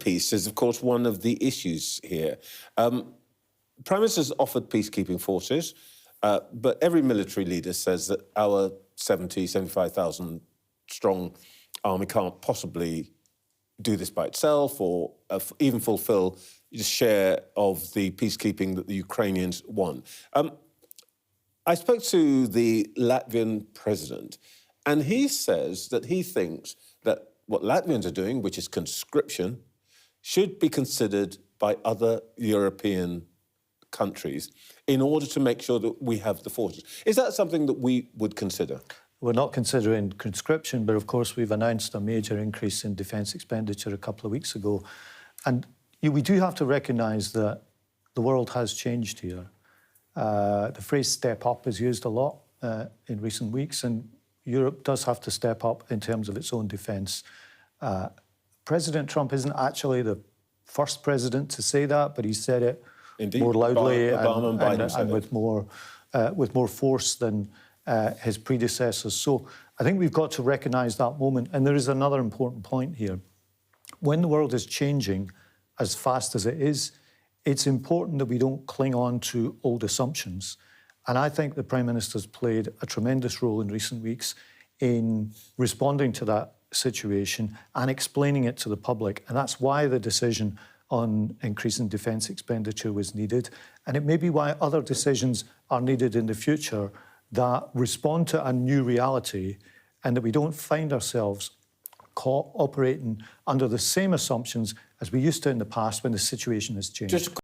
peace is, of course, one of the issues here. Prime Minister's offered peacekeeping forces, but every military leader says that our 75,000 strong army can't possibly do this by itself or even fulfill the share of the peacekeeping that the Ukrainians want. I spoke to the Latvian president, and he says that he thinks that what Latvians are doing, which is conscription, should be considered by other European countries in order to make sure that we have the forces. Is that something that we would consider? We're not considering conscription, but of course we've announced a major increase in defence expenditure a couple of weeks ago. And we do have to recognise that the world has changed here. The phrase step up is used a lot in recent weeks, and Europe does have to step up in terms of its own defence. President Trump isn't actually the first president to say that, but he said it Indeed. more loudly and with more force than his predecessors. So I think we've got to recognise that moment. And there is another important point here. When the world is changing as fast as it is, it's important that we don't cling on to old assumptions. And I think the Prime Minister's played a tremendous role in recent weeks in responding to that situation and explaining it to the public. And that's why the decision on increasing defence expenditure was needed. And it may be why other decisions are needed in the future that respond to a new reality and that we don't find ourselves caught operating under the same assumptions as we used to in the past when the situation has changed.